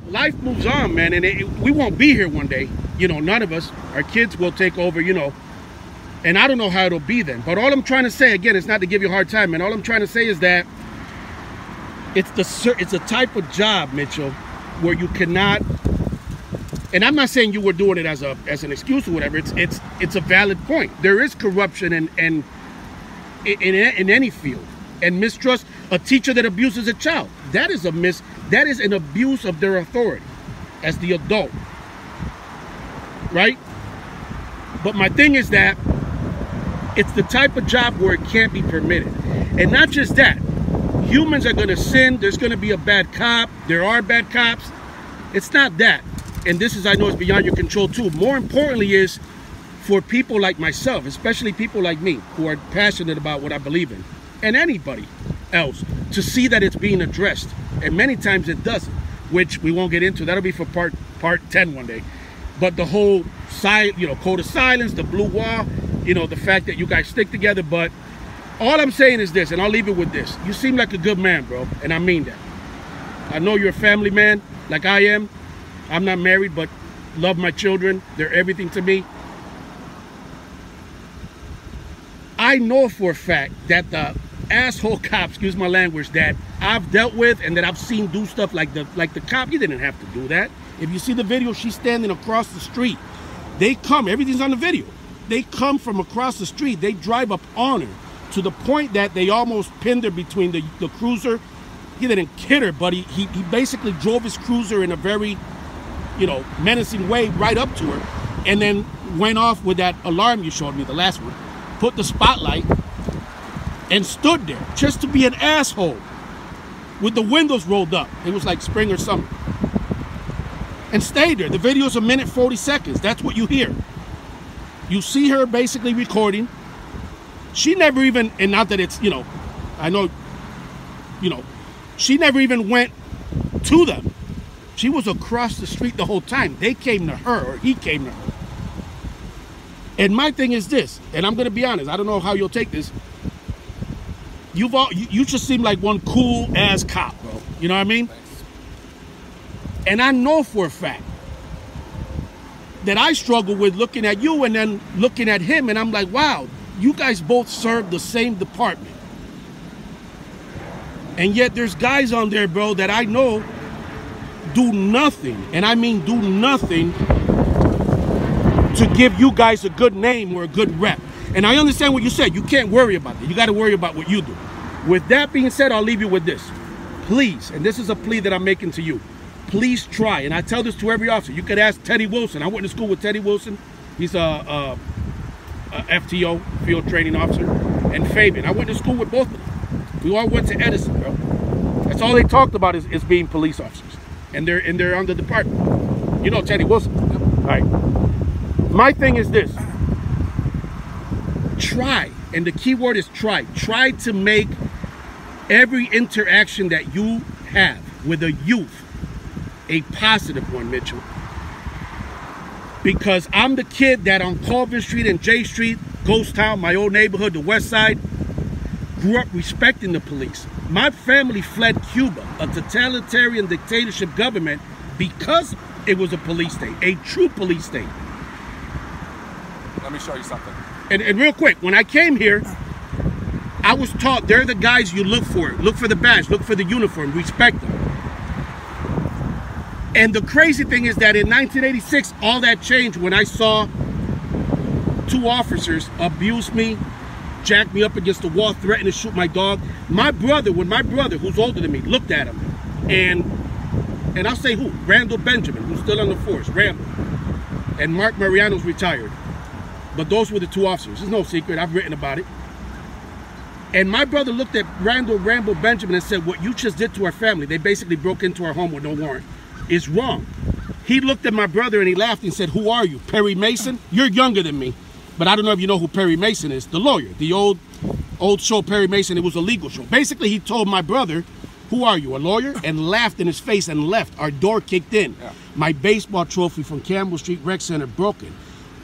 life moves on, man, and we won't be here one day. You know, none of us. Our kids will take over, you know, and I don't know how it'll be then. But all I'm trying to say, again, is not to give you a hard time, man. All I'm trying to say is that it's a type of job, Mitchell, where you cannot, and I'm not saying you were doing it as an excuse or whatever. It's a valid point. There is corruption in any field, and mistrust. A teacher that abuses a child, that is an abuse of their authority as the adult, right? But my thing is that it's the type of job where it can't be permitted. And not just that, humans are going to sin. There's going to be a bad cop. There are bad cops. It's not that. And this is, I know, it's beyond your control too. More importantly is for people like myself, especially people like me who are passionate about what I believe in, and anybody else, to see that it's being addressed. And many times it doesn't, which we won't get into. That'll be for part 10 one day. But the whole code of silence, the blue wall, you know, the fact that you guys stick together. But all I'm saying is this, and I'll leave it with this. You seem like a good man, bro, and I mean that. I know you're a family man like I am. I'm not married, but love my children. They're everything to me. I know for a fact that the asshole cop, excuse my language, that I've dealt with and that I've seen do stuff like the cop, you didn't have to do that. If you see the video, she's standing across the street. They come, everything's on the video. They come from across the street. They drive up on her to the point that they almost pinned her between the cruiser. He didn't hit her, but he basically drove his cruiser in a very, you know, menacing way right up to her, and then went off with that alarm you showed me, the last one, put the spotlight, and stood there just to be an asshole with the windows rolled up. It was like spring or summer. And stayed there. The video's 1:40 seconds. That's what you hear. You see her basically recording. She never even, and not that it's, you know, I know, you know, she never even went to them. She was across the street the whole time. They came to her, or he came to her. And my thing is this, and I'm going to be honest, I don't know how you'll take this. You just seem like one cool ass cop, bro. You know what I mean? Thanks. And I know for a fact that I struggle with looking at you and then looking at him, and I'm like, wow, you guys both serve the same department. And yet there's guys on there, bro, that I know do nothing, and I mean do nothing, to give you guys a good name or a good rep. And I understand what you said. You can't worry about that. You got to worry about what you do. With that being said, I'll leave you with this. Please, and this is a plea that I'm making to you, please try, and I tell this to every officer. You could ask Teddy Wilson. I went to school with Teddy Wilson. He's a FTO, field training officer, and Fabian. I went to school with both of them. We all went to Edison, bro. That's all they talked about is being police officers. And they're on the department. You know Teddy Wilson. Yep. All right. My thing is this. Try, and the key word is try. Try to make every interaction that you have with a youth a positive one, Mitchell. Because I'm the kid that on Colvin Street and J Street, Ghost Town, my old neighborhood, the West Side, grew up respecting the police. My family fled Cuba, a totalitarian dictatorship government, because it was a police state, a true police state. Let me show you something. And real quick, when I came here, I was taught they're the guys you look for. Look for the badge, look for the uniform, respect them. And the crazy thing is that in 1986, all that changed when I saw two officers abuse me, jack me up against the wall, threaten to shoot my dog. My brother, when my brother, who's older than me, looked at him, and I'll say who? Randall Benjamin, who's still on the force, Randall. And Mark Mariano's retired. But those were the two officers. There's no secret. I've written about it. And my brother looked at Randall Benjamin and said, what you just did to our family, they basically broke into our home with no warrant, is wrong. He looked at my brother and he laughed and said, who are you, Perry Mason? You're younger than me. But I don't know if you know who Perry Mason is, the lawyer, the old show Perry Mason. It was a legal show. Basically, he told my brother, who are you, a lawyer? And laughed in his face and left. Our door kicked in. Yeah. My baseball trophy from Campbell Street Rec Center broken.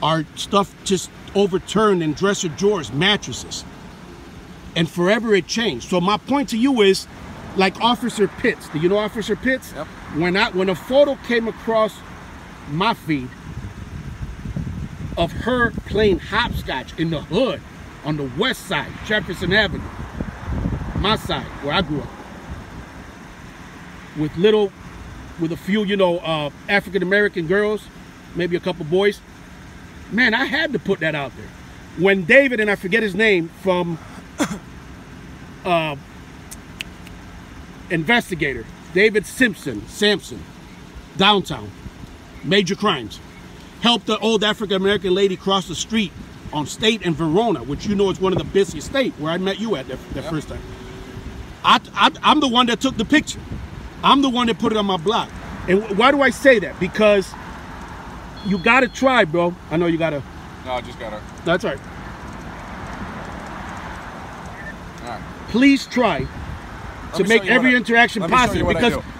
Our stuff just overturned in dresser drawers, mattresses. And forever it changed. So my point to you is, like Officer Pitts. Do you know Officer Pitts? Yep. When a photo came across my feed of her playing hopscotch in the hood on the west side, Jefferson Avenue, my side, where I grew up, with a few, you know, African-American girls, maybe a couple boys, man, I had to put that out there. When David, and I forget his name, from investigator, David Sampson, downtown, major crimes, helped the old African-American lady cross the street on State and Verona, which you know is one of the busiest states, where I met you at that first time. I'm the one that took the picture. I'm the one that put it on my blog. And why do I say that? Because you gotta try, bro. I know you gotta. No, I just gotta. That's right. All right. Please try to make every interaction positive,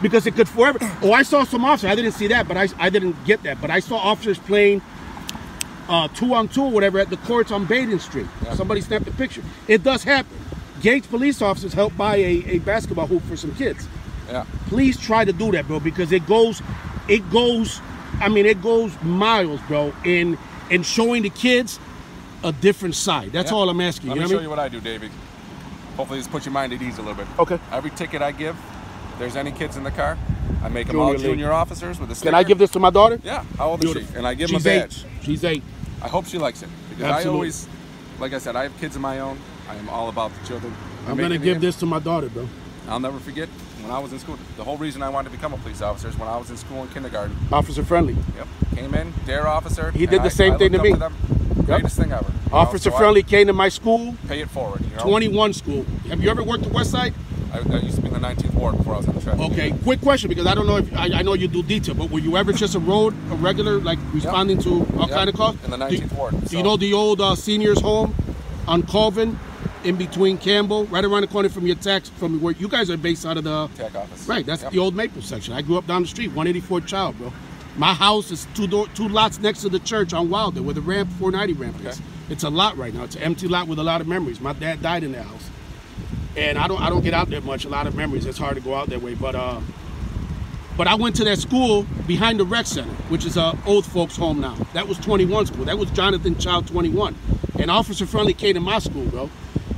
because it could forever. Oh, I saw some officers. I didn't see that, but I didn't get that. But I saw officers playing 2-on-2 or whatever at the courts on Baden Street. Yeah. Somebody snapped a picture. It does happen. Gates police officers helped buy a basketball hoop for some kids. Yeah. Please try to do that, bro, because it goes miles, bro, in showing the kids a different side. That's all I'm asking. Let me show you what I do, Davey. Hopefully this puts your mind at ease a little bit. Okay. Every ticket I give, if there's any kids in the car, I make them all junior officers with a sticker. Can I give this to my daughter? Yeah. How old is she? And I give them a badge. She's 8. I hope she likes it. Because I always, like I said, I have kids of my own. I am all about the children. I'm going to give this to my daughter, bro. I'll never forget when I was in school. The whole reason I wanted to become a police officer is when I was in school in kindergarten. Officer friendly. Yep. Came in, dare officer. He did the same thing to me. Greatest thing ever. Officer friendly came to my school. Pay it forward. You know? 21 school. Have you ever worked the West Side? I used to be in the 19th Ward before I was in the traffic. Okay, quick question, because I don't know if I know you do detail, but were you ever just a regular, like responding to all kind of calls? In the 19th Ward. Do you know the old seniors home on Colvin, in between Campbell, right around the corner from your from where you guys are based out of the tech office? Right, that's the old Maple section. I grew up down the street, 184 Child, bro. My house is two lots next to the church on Wilder, where the 490 ramp is. It's a lot right now. It's an empty lot with a lot of memories. My dad died in that house, and I don't get out there much. A lot of memories. It's hard to go out that way. But I went to that school behind the rec center, which is a old folks home now. That was 21 school. That was Jonathan Child 21. And Officer Friendly came to my school, bro.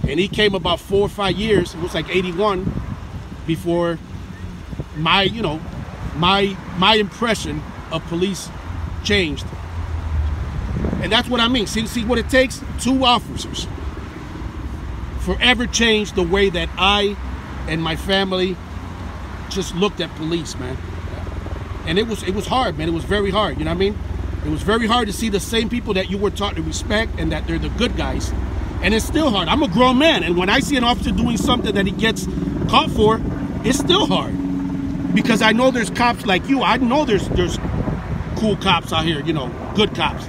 And he came about 4 or 5 years. It was like 81 before my impression of police changed. And that's what I mean. See what it takes? 2 officers forever changed the way that I and my family just looked at police, man. And it was hard, man. It was very hard. You know what I mean? It was very hard to see the same people that you were taught to respect and that they're the good guys. And it's still hard. I'm a grown man, and when I see an officer doing something that he gets caught for, it's still hard. Because I know there's cops like you. I know there's cool cops out here, you know, good cops.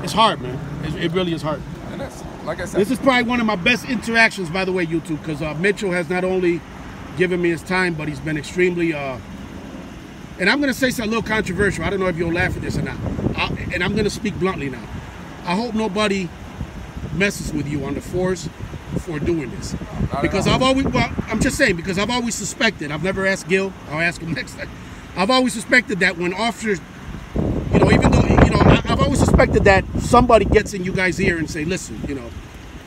It's hard, man. It really is hard. And it's, like I said, this is probably one of my best interactions, by the way, YouTube, because Mitchell has not only given me his time, but he's been extremely, and I'm going to say something a little controversial. I don't know if you'll laugh at this or not. And I'm going to speak bluntly now. I hope nobody messes with you on the force for doing this. Because I'm just saying, because I've always suspected, I've never asked Gil, I'll ask him next time. I've always suspected that when officers, you know, even though, you know, I've always suspected that somebody gets in you guys' ear and say, listen, you know,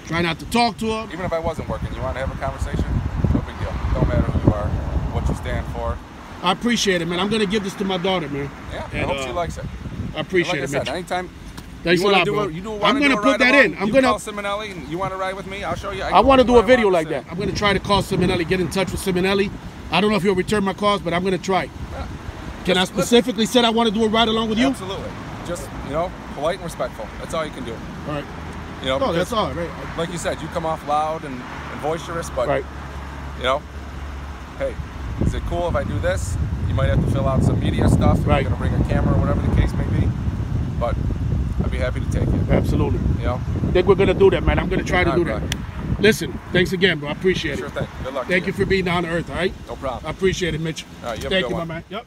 try not to talk to them. Even if I wasn't working, you want to have a conversation? No big deal. Don't matter who you are, what you stand for. I appreciate it, man. I'm going to give this to my daughter, man. Yeah, and, I hope she likes it. I appreciate it, man. Anytime Thanks a lot, bro. I'm going to put that in. I'm going to call Simonelli and you want to ride with me? I'll show you. I want to do a video like that. I'm going to try to call Simonelli, get in touch with Simonelli. I don't know if he'll return my calls, but I'm going to try. Yeah. Can I specifically say I want to do a ride along with you? Absolutely. Just, you know, polite and respectful. That's all you can do. All right. You know, no, that's all right. Like you said, you come off loud and boisterous, but, you know, hey, is it cool if I do this? You might have to fill out some media stuff. If you're going to bring a camera or whatever the case may be. But I'd be happy to take it. Absolutely. You know? I think we're going to do that, man. I'm going to try to do that. Listen, thanks again, bro. I appreciate it. Sure thing. Good luck. Thank you for being down to earth, all right? No problem. I appreciate it, Mitch. All right, Thank you, my man. Yep.